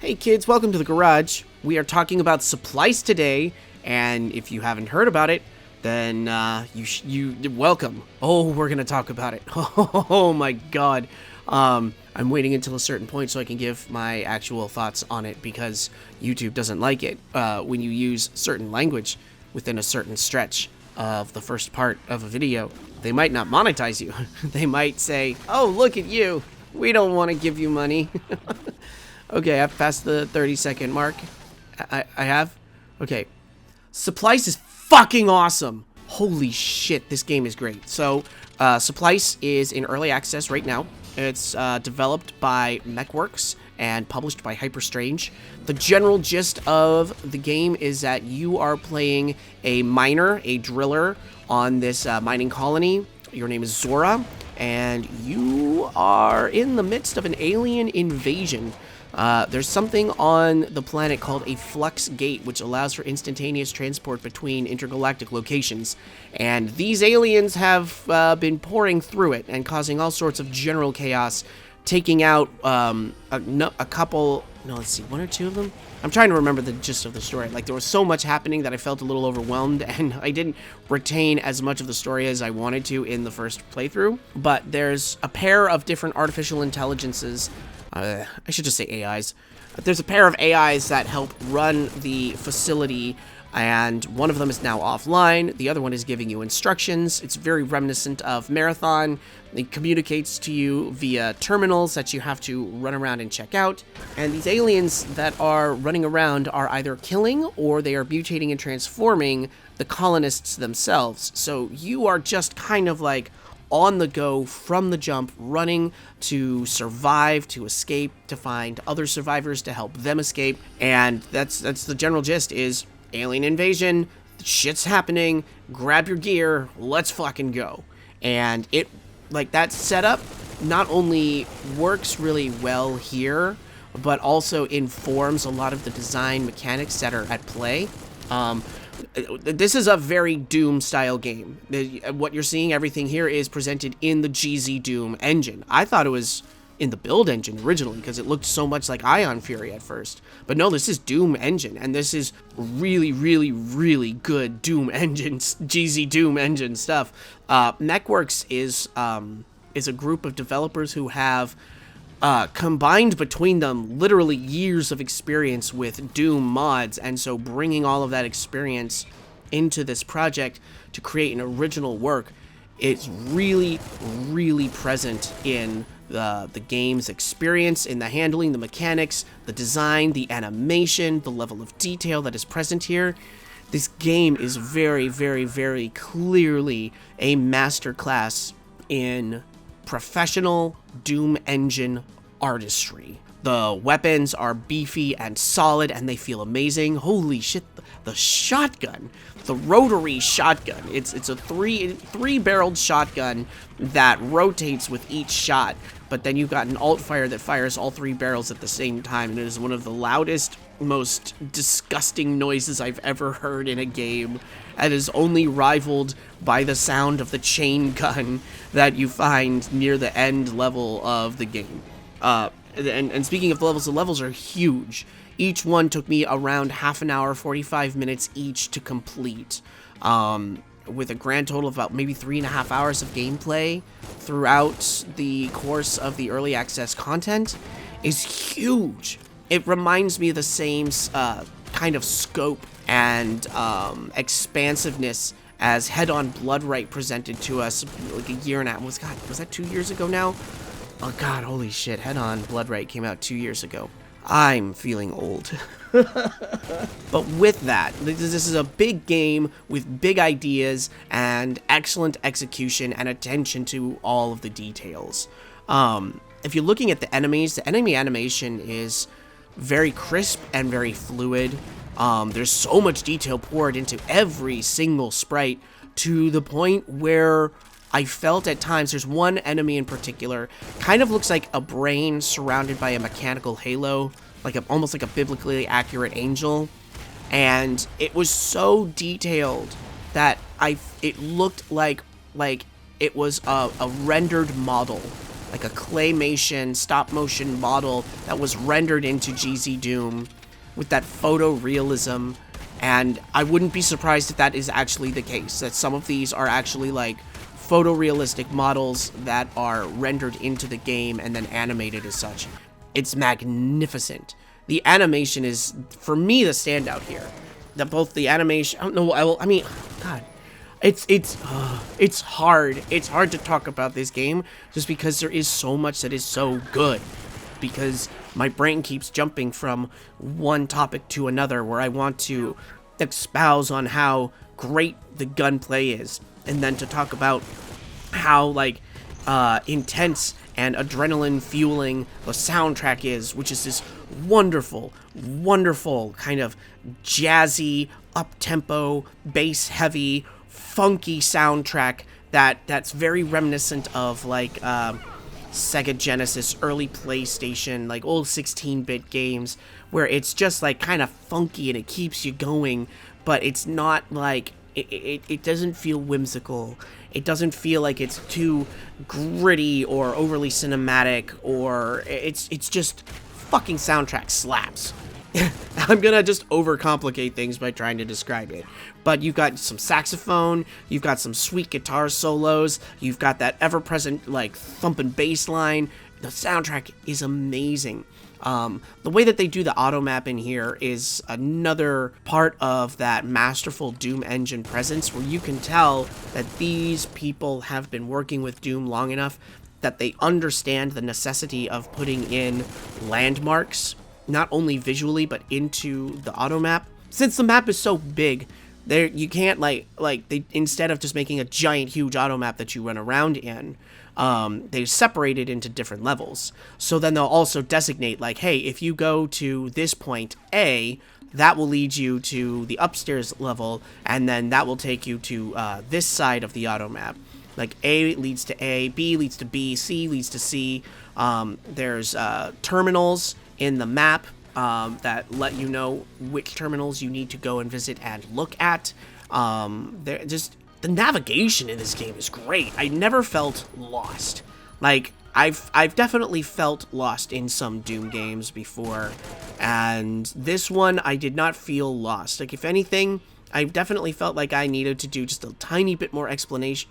Hey kids, welcome to the garage. We are talking about SUPPLICE today, and if you haven't heard about it, then you welcome. Oh, we're gonna talk about it. Oh my god. I'm waiting until a certain point so I can give my actual thoughts on it because YouTube doesn't like it when you use certain language within a certain stretch of the first part of a video. They might not monetize you. They might say, "Oh, look at you. We don't want to give you money." Okay, I've passed the 30-second mark. I have? Okay. SUPPLICE is fucking awesome! Holy shit, this game is great. So, SUPPLICE is in early access right now. It's developed by MechWorks and published by Hyperstrange. The general gist of the game is that you are playing a miner, a driller, on this mining colony. Your name is Zora, and you are in the midst of an alien invasion. There's something on the planet called a flux gate, which allows for instantaneous transport between intergalactic locations. And these aliens have been pouring through it and causing all sorts of general chaos, taking out a couple, no, let's see, one or two of them? I'm trying to remember the gist of the story. Like, there was so much happening that I felt a little overwhelmed, and I didn't retain as much of the story as I wanted to in the first playthrough. But there's a pair of different artificial intelligences, I should just say AIs. There's a pair of AIs that help run the facility, and one of them is now offline. The other one is giving you instructions. It's very reminiscent of Marathon. It communicates to you via terminals that you have to run around and check out. And these aliens that are running around are either killing or they are mutating and transforming the colonists themselves. So you are just kind of like on the go from the jump, running to survive, to escape, to find other survivors to help them escape. And that's the general gist is alien invasion, shit's happening, grab your gear, let's fucking go. And it, like, that setup not only works really well here, but also informs a lot of the design mechanics that are at play. This is a very Doom-style game. What you're seeing, everything here is presented in the GZ Doom engine. I thought it was in the build engine originally because it looked so much like Ion Fury at first. But no, this is Doom engine, and this is really, really, really good Doom engine, GZ Doom engine stuff. MechWorks is a group of developers who have combined between them literally years of experience with Doom mods, and so bringing all of that experience into this project to create an original work, it's really, really present in the game's experience, in the handling, the mechanics, the design, the animation, the level of detail that is present here. This game is very, very, very clearly a masterclass in professional Doom engine artistry. The weapons are beefy and solid, and they feel amazing. Holy shit, the shotgun, the rotary shotgun. It's a three-barreled shotgun that rotates with each shot, but then you've got an alt fire that fires all three barrels at the same time, and it is one of the loudest, most disgusting noises I've ever heard in a game, and is only rivaled by the sound of the chain gun that you find near the end level of the game. And speaking of the levels are huge. Each one took me around half an hour, 45 minutes each to complete, with a grand total of about maybe 3.5 hours of gameplay throughout the course of the early access content is huge. It reminds me of the same kind of scope and expansiveness as Head-On Bloodright presented to us like a year and a half. Was that 2 years ago now? Oh god, holy shit, Head-On Bloodright came out 2 years ago. I'm feeling old. But with that, this is a big game with big ideas and excellent execution and attention to all of the details. If you're looking at the enemies, the enemy animation is very crisp and very fluid. There's so much detail poured into every single sprite to the point where I felt at times, there's one enemy in particular, kind of looks like a brain surrounded by a mechanical halo, like almost like a biblically accurate angel, and it was so detailed that it looked like it was a rendered model like a claymation stop motion model that was rendered into GZ Doom with that photorealism. And I wouldn't be surprised if that is actually the case, that some of these are actually like photorealistic models that are rendered into the game and then animated as such. It's magnificent. The animation is, for me, the standout here. That both the animation, I don't know, I mean, God, it's hard. It's hard to talk about this game just because there is so much that is so good. Because my brain keeps jumping from one topic to another where I want to espouse on how great the gunplay is, and then to talk about how like intense and adrenaline fueling the soundtrack is, which is this wonderful kind of jazzy, up-tempo, bass-heavy, funky soundtrack that's very reminiscent of like Sega Genesis, early PlayStation, like old 16-bit games, where it's just like kind of funky and it keeps you going, but it's not like, it doesn't feel whimsical. It doesn't feel like it's too gritty or overly cinematic, or it's just fucking soundtrack slaps. I'm gonna just overcomplicate things by trying to describe it. But you've got some saxophone, you've got some sweet guitar solos, you've got that ever-present, like, thumping bass line. The soundtrack is amazing. The way that they do the auto map in here is another part of that masterful Doom engine presence, where you can tell that these people have been working with Doom long enough that they understand the necessity of putting in landmarks, not only visually, but into the auto map. Since the map is so big, there you can't like they, instead of just making a giant huge auto map that you run around in, they separate it into different levels. So then they'll also designate like, hey, if you go to this point A, that will lead you to the upstairs level, and then that will take you to this side of the auto map. Like A leads to A, B leads to B, C leads to C. There's terminals in the map that let you know which terminals you need to go and visit and look at. The navigation in this game is great. I never felt lost. Like, I've definitely felt lost in some Doom games before, and this one I did not feel lost. Like, if anything, I definitely felt like I needed to do just a tiny bit more exploration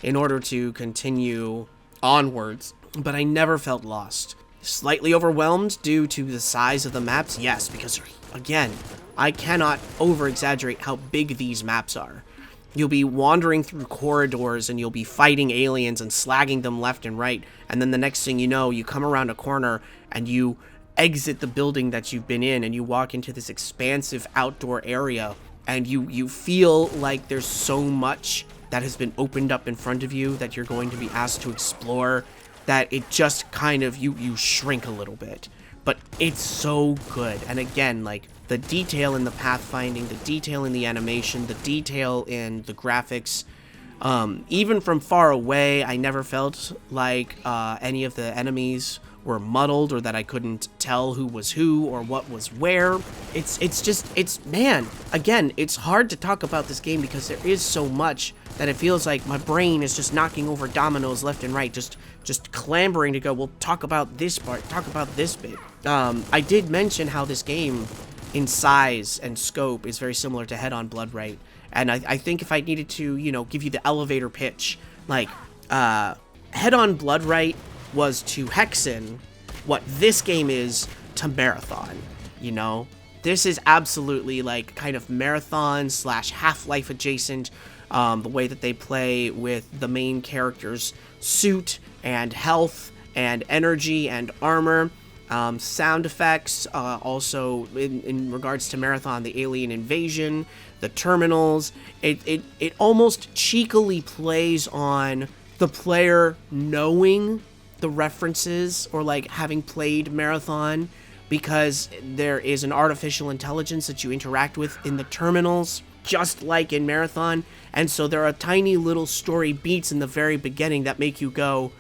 in order to continue onwards, but I never felt lost. Slightly overwhelmed due to the size of the maps? Yes, because, again, I cannot over-exaggerate how big these maps are. You'll be wandering through corridors and you'll be fighting aliens and slagging them left and right, and then the next thing you know, you come around a corner and you exit the building that you've been in and you walk into this expansive outdoor area, and you feel like there's so much that has been opened up in front of you that you're going to be asked to explore, that it just kind of, you shrink a little bit. But it's so good. And again, like, the detail in the pathfinding, the detail in the animation, the detail in the graphics, even from far away, I never felt like any of the enemies were muddled, or that I couldn't tell who was who or what was where. Man, again, it's hard to talk about this game because there is so much that it feels like my brain is just knocking over dominoes left and right, just clambering to go, well, talk about this part, talk about this bit. I did mention how this game, in size and scope, is very similar to Head-On Blood Right, and I think if I needed to, give you the elevator pitch, like, Head-On Blood Right was to Hexen what this game is to Marathon, This is absolutely, like, kind of Marathon / Half-Life adjacent, the way that they play with the main character's suit and health and energy and armor. Sound effects, also in regards to Marathon, the alien invasion, the terminals. It almost cheekily plays on the player knowing the references, or like having played Marathon, because there is an artificial intelligence that you interact with in the terminals, just like in Marathon. And so there are tiny little story beats in the very beginning that make you go,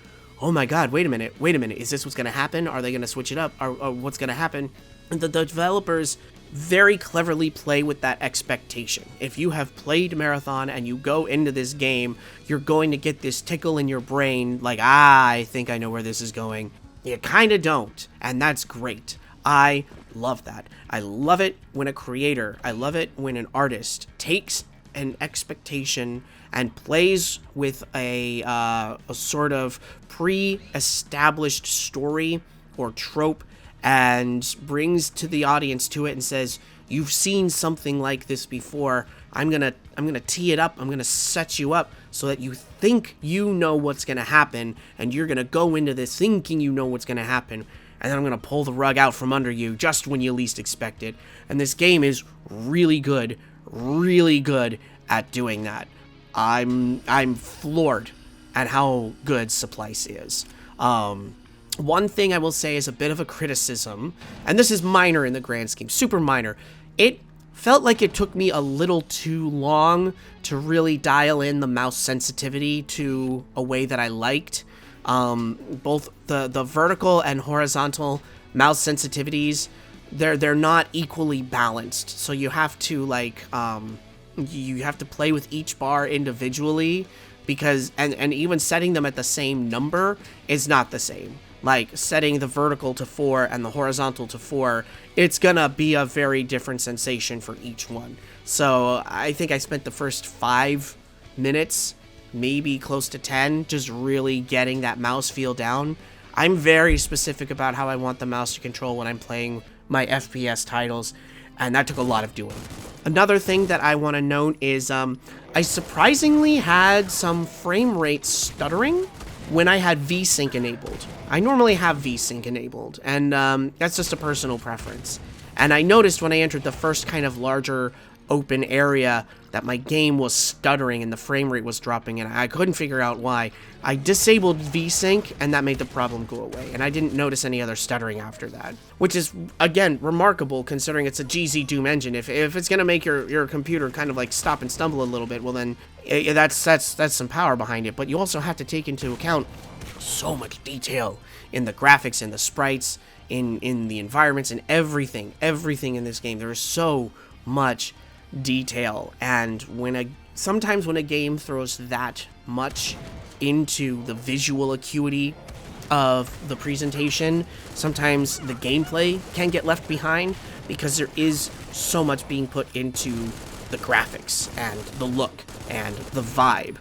oh my god, wait a minute, is this what's going to happen? Are they going to switch it up? Or what's going to happen? And the developers very cleverly play with that expectation. If you have played Marathon and you go into this game, you're going to get this tickle in your brain like, I think I know where this is going. You kind of don't, and that's great. I love that. I love it when a creator, I love it when an artist takes an expectation and plays with a sort of pre-established story or trope and brings to the audience to it and says, you've seen something like this before. I'm gonna tee it up. I'm gonna set you up so that you think you know what's gonna happen, and you're gonna go into this thinking you know what's gonna happen, and then I'm gonna pull the rug out from under you just when you least expect it. And this game is really good at doing that. I'm floored at how good SUPPLICE is. One thing I will say is a bit of a criticism, and this is minor in the grand scheme, super minor. It felt like it took me a little too long to really dial in the mouse sensitivity to a way that I liked. Both the vertical and horizontal mouse sensitivities, they're not equally balanced. So you have to you have to play with each bar individually, because and even setting them at the same number is not the same. Like setting the vertical to 4 and the horizontal to 4, it's gonna be a very different sensation for each one. So I think I spent the first 5 minutes, maybe close to 10, just really getting that mouse feel down. I'm very specific about how I want the mouse to control when I'm playing my FPS titles, and that took a lot of doing. Another thing that I want to note is I surprisingly had some frame rate stuttering when I had VSync enabled. I normally have VSync enabled, and that's just a personal preference. And I noticed when I entered the first kind of larger open area that my game was stuttering and the frame rate was dropping, and I couldn't figure out why. I disabled VSync, and that made the problem go away, and I didn't notice any other stuttering after that. Which is, again, remarkable considering it's a GZ Doom engine. If it's gonna make your computer kind of like stop and stumble a little bit, well then, that's some power behind it. But you also have to take into account so much detail in the graphics, in the sprites, in the environments, and everything in this game. There is so much detail, and sometimes when a game throws that much into the visual acuity of the presentation, sometimes the gameplay can get left behind because there is so much being put into the graphics and the look and the vibe.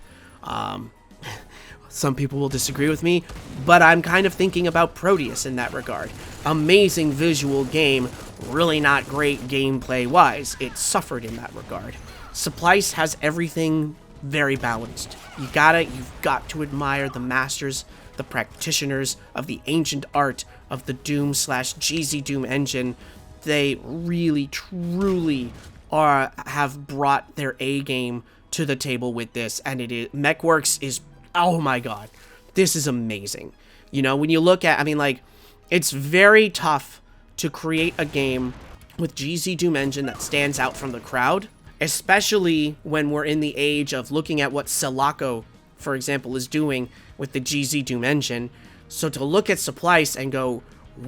Some people will disagree with me, but I'm kind of thinking about Proteus in that regard. Amazing visual game, really not great gameplay-wise. It suffered in that regard. SUPPLICE has everything very balanced. You've got to admire the masters, the practitioners of the ancient art of the Doom/GZ Doom engine. They really, truly have brought their A game to the table with this, and MechWorks is, oh my god, this is amazing. You know, when you look at, it's very tough to create a game with GZ Doom engine that stands out from the crowd, especially when we're in the age of looking at what Selaco, for example, is doing with the GZ Doom engine. So to look at SUPPLICE and go,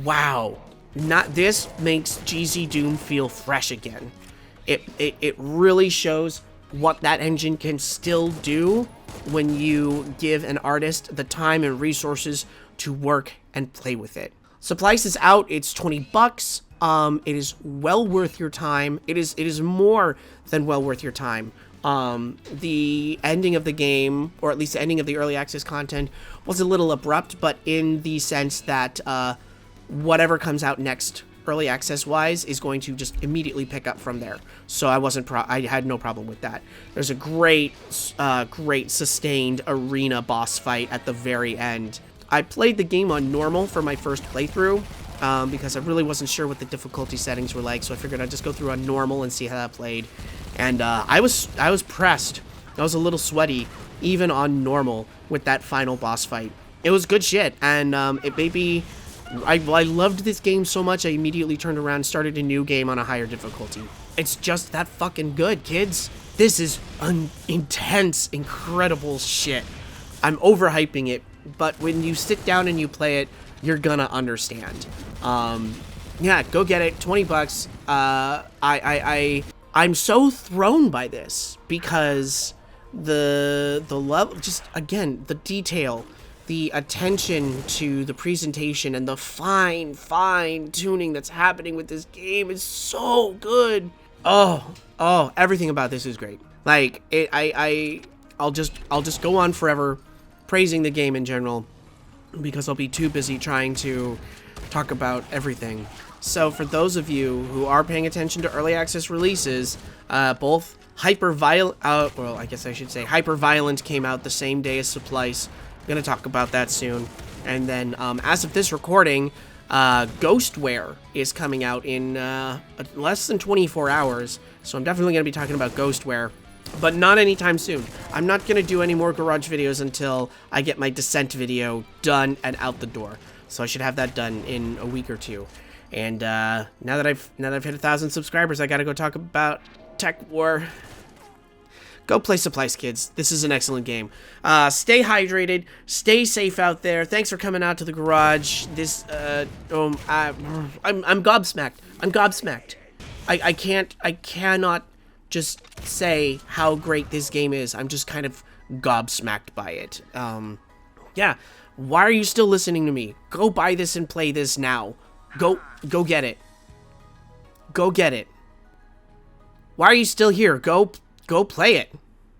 wow, this makes GZ Doom feel fresh again. It really shows what that engine can still do when you give an artist the time and resources to work and play with it. SUPPLICE is out. It's $20. It is well worth your time. It is more than well worth your time. The ending of the game, or at least the ending of the early access content, was a little abrupt, but in the sense that whatever comes out next, early access wise, is going to just immediately pick up from there. So I had no problem with that. There's a great sustained arena boss fight at the very end. I played the game on normal for my first playthrough, because I really wasn't sure what the difficulty settings were like, so I figured I'd just go through on normal and see how that played. And I was pressed. I was a little sweaty, even on normal, with that final boss fight. It was good shit, and it made me... I loved this game so much, I immediately turned around and started a new game on a higher difficulty. It's just that fucking good, kids. This is intense, incredible shit. I'm overhyping it, but when you sit down and you play it, you're gonna understand. Yeah, go get it. $20. I'm so thrown by this because the level, just again, the detail, the attention to the presentation, and the fine tuning that's happening with this game is so good. Oh, everything about this is great. Like, I'll just go on forever praising the game in general because I'll be too busy trying to talk about everything. So for those of you who are paying attention to early access releases, both Hyper-Violent came out the same day as SUPPLICE. I'm gonna talk about that soon. And then, as of this recording, Ghostware is coming out in less than 24 hours. So I'm definitely gonna be talking about Ghostware, but not anytime soon. I'm not gonna do any more garage videos until I get my Descent video done and out the door. So I should have that done in a week or two. And now that I've hit 1,000 subscribers, I gotta go talk about Tech War. Go play SUPPLICE, kids. This is an excellent game. Stay hydrated. Stay safe out there. Thanks for coming out to the garage. This, I'm gobsmacked. I'm gobsmacked. I cannot just say how great this game is. I'm just kind of gobsmacked by it. Yeah. Why are you still listening to me? Go buy this and play this now. Go get it. Go get it. Why are you still here? Go play it.